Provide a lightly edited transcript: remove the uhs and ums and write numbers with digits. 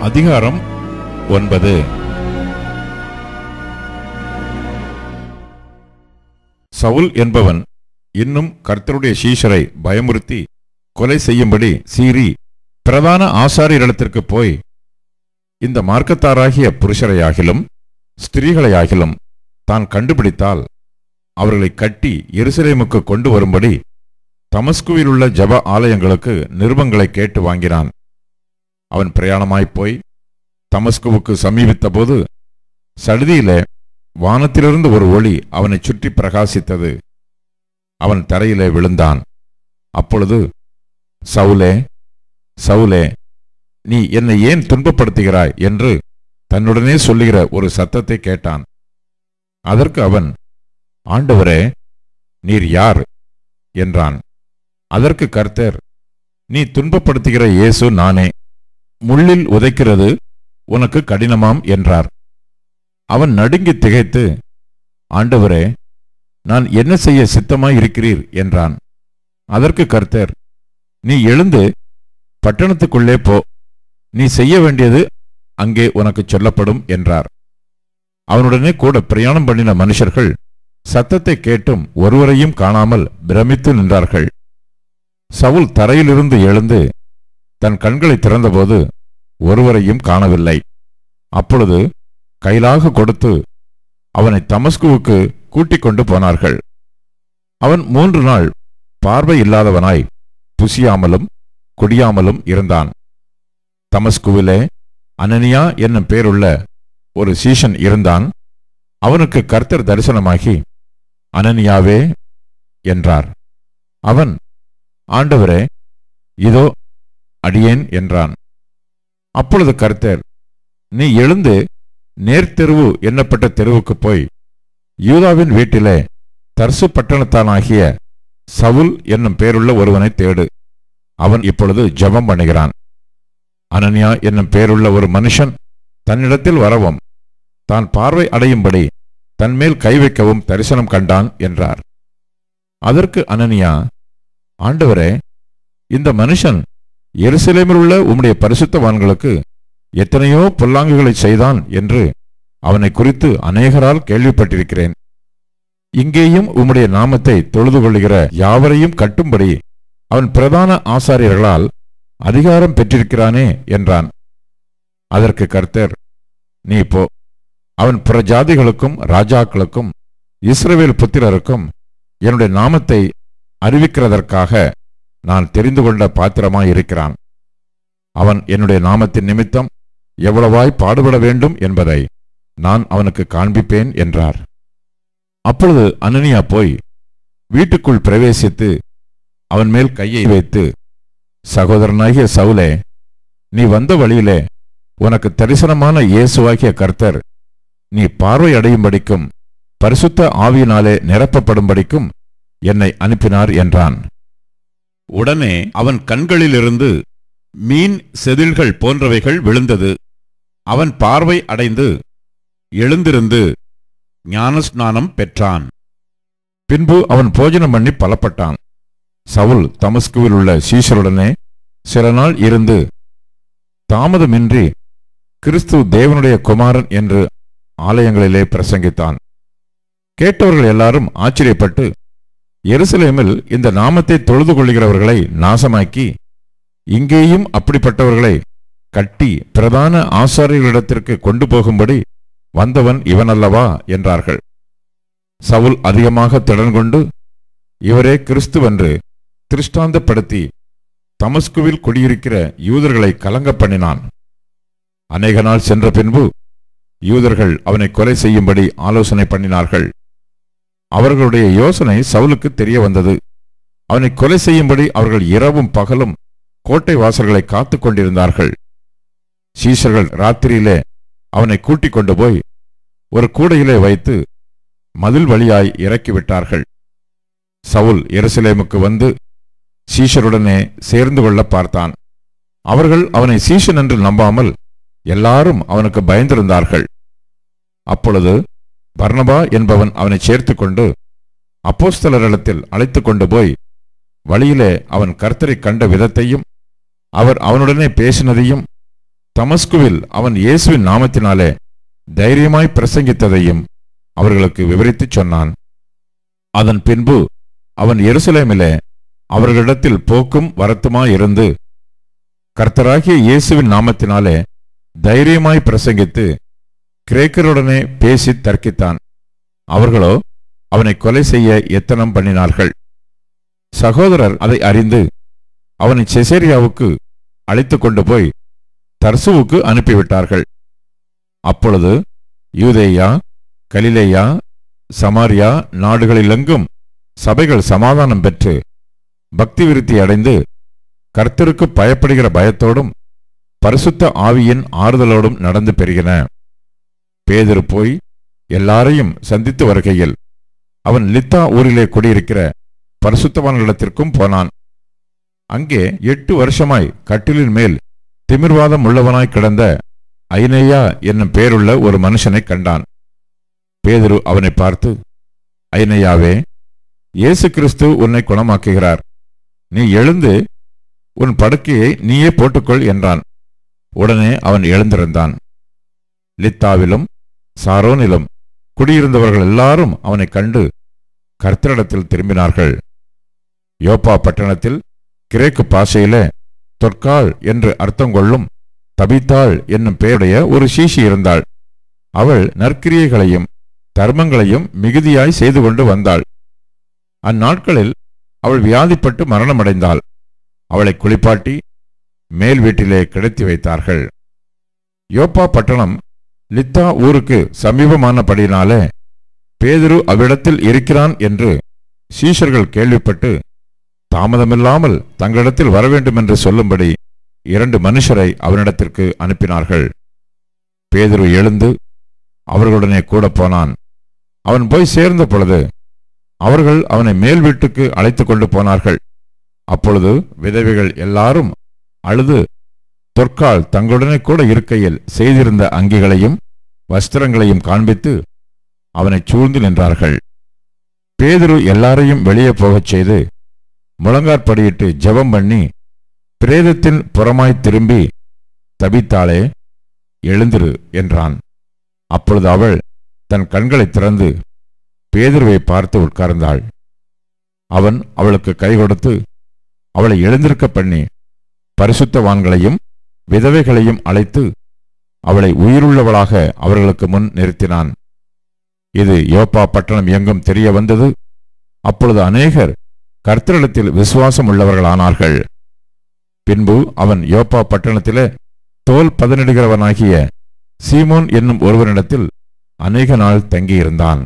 அதிகாரம் 9. சவுல் என்பவன் இன்னும் கர்த்தருடைய சீஷரை பயமுறுத்தி கொலை செய்யும்படி சீறி பிரதான ஆசாரியரிடத்திற்கு போய், இந்த மார்க்கத்தாராகிய புருஷரையாகிலும் ஸ்திரீகளையாகிலும் தான் கண்டுபிடித்தால் அவர்களை கட்டி எருசலேமுக்கு கொண்டு வரும்படி தமஸ்குவில் உள்ள ஜப ஆலயங்களுக்கு நிருபங்களை கேட்டு வாங்கினான். அவன் பிரயாணமாய்ப்போய் தமஸ்குவுக்கு சமீபித்தபோது சடுதியிலே வானத்திலிருந்து ஒரு ஒளி அவனை சுற்றி பிரகாசித்தது. அவன் தரையிலே விழுந்தான். அப்பொழுது, சவுலே, சவுலே, நீ என்னை ஏன் துன்பப்படுத்துகிறாய் என்று தன்னுடனே சொல்லுகிற ஒரு சத்தத்தை கேட்டான். அதற்கு அவன், ஆண்டவரே, நீர் யார் என்றான். அதற்கு கர்த்தர், நீ துன்பப்படுத்துகிற இயேசு நானே. முள்ளில் உதைக்கிறது உனக்கு கடினமாம் என்றார். அவன் நடுங்கி திகைத்து, ஆண்டவரே, நான் என்ன செய்ய சித்தமாயிருக்கிறீர் என்றான். அதற்கு கர்த்தர், நீ எழுந்து பட்டணத்துக்குள்ளே போ, நீ செய்ய வேண்டியது அங்கே உனக்கு சொல்லப்படும் என்றார். அவனுடனே கூட பிரயாணம் பண்ணின மனுஷர்கள் சத்தத்தை கேட்டும் ஒருவரையும் காணாமல் பிரமித்து நின்றார்கள். சவுல் தரையிலிருந்து எழுந்து தன் கண்களை திறந்தபோது ஒருவரையும் காணவில்லை. அப்பொழுது கைலாக கொடுத்து அவனை தமஸ்குவுக்கு கூட்டிக் கொண்டு போனார்கள். அவன் 3 நாள் பார்வை இல்லாதவனாய் புசியாமலும் குடியாமலும் இருந்தான். தமஸ்குவிலே அனனியா என்னும் பேருள்ள ஒரு சீஷன் இருந்தான். அவனுக்கு கர்த்தர் தரிசனமாகி, அனனியாவே என்றார். அவன், ஆண்டவரே, இதோ அடியேன் என்றான். அப்பொழுது கர்த்தர், நீ எழுந்து நேர்த்தெருவு என்னப்பட்ட தெருவுக்கு போய் யூதாவின் வீட்டிலே தர்சு பட்டணத்தானாகிய சவுல் என்னும் பேருள்ள ஒருவனை தேடு. அவன் இப்பொழுது ஜெபம் பண்ணுகிறான். அனனியா என்னும் பேருள்ள ஒரு மனுஷன் தன்னிடத்தில் வரவும் தான் பார்வை அடையும்படி தன்மேல் கை வைக்கவும் தரிசனம் கண்டான் என்றார். அதற்கு அனனியா, ஆண்டவரே, இந்த மனுஷன் எருசலேமில் உள்ள உம்முடைய பரிசுத்தவான்களுக்கு எத்தனையோ பொல்லாங்குகளை செய்தான் என்று அவனை குறித்து அநேகரால் கேள்விப்பட்டிருக்கிறேன். இங்கேயும் உம்முடைய நாமத்தை தொழுது கொள்ளுகிற யாவரையும் கட்டும்படி அவன் பிரதான ஆசாரியர்களால் அதிகாரம் பெற்றிருக்கிறானே என்றான். அதற்கு கர்த்தர், நீ போ, அவன் புறஜாதிகளுக்கும் ராஜாக்களுக்கும் இஸ்ரவேல் புத்திரருக்கும் என்னுடைய நாமத்தை அறிவிக்கிறதற்காக நான் தெரிந்து கொண்ட பாத்திரமாயிருக்கிறான். அவன் என்னுடைய நாமத்தின் நிமித்தம் எவ்வளவாய் பாடுபட வேண்டும் என்பதை நான் அவனுக்கு காண்பிப்பேன் என்றார். அப்பொழுது அனனியா போய் வீட்டுக்குள் பிரவேசித்து அவன் மேல் கையை வைத்து, சகோதரனாகிய சவுலே, நீ வந்த வழியிலே உனக்கு தரிசனமான இயேசுவாகிய கர்த்தர் நீ பார்வை அடையும்படிக்கும் பரிசுத்த ஆவியினாலே நிரப்பப்படும்படிக்கும் என்னை அனுப்பினார் என்றான். உடனே அவன் கண்களிலிருந்து மீன் செதில்கள் போன்றவைகள் விழுந்தது. அவன் பார்வை அடைந்து எழுந்திருந்து ஞானஸ்நானம் பெற்றான். பின்பு அவன் போஜனம் பண்ணி பலப்பட்டான். சவுல் தமஸ்குவில் உள்ள சீஷருடனே சில நாள் இருந்து தாமதமின்றி கிறிஸ்து தேவனுடைய குமாரன் என்று ஆலயங்களிலே பிரசங்கித்தான். கேட்டவர்கள் எல்லாரும் ஆச்சரியப்பட்டு, எருசலேமில் இந்த நாமத்தை தொழுது கொள்கிறவர்களை நாசமாக்கி இங்கேயும் அப்படிப்பட்டவர்களை கட்டி பிரதான ஆசாரியர்களிடத்திற்கு கொண்டு போகும்படி வந்தவன் இவனல்லவா என்றார்கள். சவுல் அதிகமாக திடன்கொண்டு இவரே கிறிஸ்துவென்று திருஷ்டாந்தப்படுத்தி தமஸ்குவில் குடியிருக்கிற யூதர்களை கலங்க பண்ணினான். அநேக நாள் சென்ற பின்பு யூதர்கள் அவனை கொலை செய்யும்படி ஆலோசனை பண்ணினார்கள். அவர்களுடைய யோசனை சவுலுக்கு தெரிய வந்தது. அவனை கொலை செய்யும்படி அவர்கள் இரவும் பகலும் கோட்டை வாசல்களை காத்து கொண்டிருந்தார்கள். சீஷர்கள் ராத்திரியிலே அவனை கூட்டிக் கொண்டு போய் ஒரு கூடையிலே வைத்து மதில் வழியாய் இறக்கிவிட்டார்கள். சவுல் எருசலேமுக்கு வந்து சீஷருடனே சேர்ந்து கொள்ள பார்த்தான். அவர்கள் அவனை சீஷன் என்று நம்பாமல் எல்லாரும் அவனுக்கு பயந்திருந்தார்கள். அப்பொழுது பர்னபா என்பவன் அவனை சேர்த்து கொண்டு அப்போஸ்தலரிடத்தில் அழைத்து கொண்டு போய் வழியிலே அவன் கர்த்தரை கண்ட விதத்தையும் அவர் அவனுடனே பேசினதையும் தமஸ்குவில் அவன் இயேசுவின் நாமத்தினாலே தைரியமாய் பிரசங்கித்ததையும் அவர்களுக்கு விவரித்துச் சொன்னான். அதன் பின்பு அவன் எருசலேமிலே அவர்களிடத்தில் போக்கும் வரத்துமாயிருந்து கர்த்தராகிய இயேசுவின் நாமத்தினாலே தைரியமாய் பிரசங்கித்து கிரேக்கருடனே பேசி தர்க்கித்தான். அவர்களோ அவனை கொலை செய்ய எத்தனம் பண்ணினார்கள். சகோதரர் அதை அறிந்து அவனை செசேரியாவுக்கு அழைத்து கொண்டு போய் தர்சுவுக்கு அனுப்பிவிட்டார்கள். அப்பொழுது யூதேயா, கலிலேயா, சமாரியா நாடுகளிலெங்கும் சபைகள் சமாதானம் பெற்று பக்தி விருத்தி அடைந்து கர்த்தருக்கு பயப்படுகிற பயத்தோடும் பரிசுத்த ஆவியின் ஆறுதலோடும் நடந்து பெறுகின. பேதுரு போய் எல்லாரையும் சந்தித்து வருகையில் அவன் லித்தா ஊரிலே குடியிருக்கிற பரிசுத்தவான்களிடத்திற்கும் போனான். அங்கே 8 வருஷமாய் கட்டிலின் மேல் திமிர்வாதம் உள்ளவனாய் கிடந்த ஐனேயா என்னும் பேருள்ள ஒரு மனுஷனை கண்டான். பேதுரு அவனை பார்த்து, ஐனேயாவே, இயேசு கிறிஸ்து உன்னை குணமாக்குகிறார். நீ எழுந்து உன் படுக்கையை நீயே போட்டுக்கொள் என்றான். உடனே அவன் எழுந்திருந்தான். லித்தாவிலும் சாரோனிலும் குடியிருந்தவர்கள் எல்லாரும் அவனை கண்டு கர்த்தரிடத்தில் திரும்பினார்கள். யோப்பா பட்டணத்தில் கிரேக்கு பாஷையிலே தொற்காள் என்று அர்த்தம் கொள்ளும் தபித்தாள் என்னும் பெயருடைய ஒரு சீஷி இருந்தாள். அவள் நற்கிரியைகளையும் தர்மங்களையும் மிகுதியாய் செய்து கொண்டு வந்தாள். அந்நாட்களில் அவள் வியாதிப்பட்டு மரணமடைந்தாள். அவளை குளிப்பாட்டி மேல் வீட்டிலே கிடத்தி வைத்தார்கள். யோப்பா பட்டணம் லித்தா ஊருக்கு சமீபமானபடியினாலே பேதுரு அவ்விடத்தில் இருக்கிறான் என்று சீஷர்கள் கேள்விப்பட்டு தாமதமில்லாமல் தங்களிடத்தில் வரவேண்டுமென்று சொல்லும்படி 2 மனுஷரை அவனிடத்திற்கு அனுப்பினார்கள். பேதுரு எழுந்து அவர்களுடனே கூட போனான். அவன் போய் சேர்ந்த பொழுது அவர்கள் அவனை மேல் வீட்டுக்கு அழைத்து கொண்டு போனார்கள். அப்பொழுது விதவைகள் எல்லாரும் அழுது தொற்கால் தங்களுடனே கூட இருக்கையில் செய்திருந்த அங்கிகளையும் வஸ்திரங்களையும் காண்பித்து அவனை சூழ்ந்து நின்றார்கள். பேதுரு எல்லாரையும் வெளியே போகச் செய்து முழங்காற்படியிட்டு ஜெபம் பண்ணி பிரேதத்தின் புறமாய் திரும்பி, தபித்தாளே, எழுந்திரு என்றான். அப்பொழுது அவள் தன் கண்களை திறந்து பேதுருவை பார்த்து உட்கார்ந்தாள். அவன் அவளுக்கு கை கொடுத்து அவளை எழுந்திருக்க பண்ணி பரிசுத்தவான்களையும் விதவைகளையும் அழைத்து அவளை உயிருள்ளவளாக அவர்களுக்கு முன் நிறுத்தினான். இது யோப்பா பட்டணம் எங்கும் தெரிய வந்தது. அப்பொழுது அநேகர் கர்த்தரிடத்தில் விசுவாசம் உள்ளவர்களானார்கள். பின்பு அவன் யோப்பா பட்டணத்திலே தோல் பதனிடுகிறவனாகிய சீமோன் என்னும் ஒருவனிடத்தில் அநேக நாள் தங்கியிருந்தான்.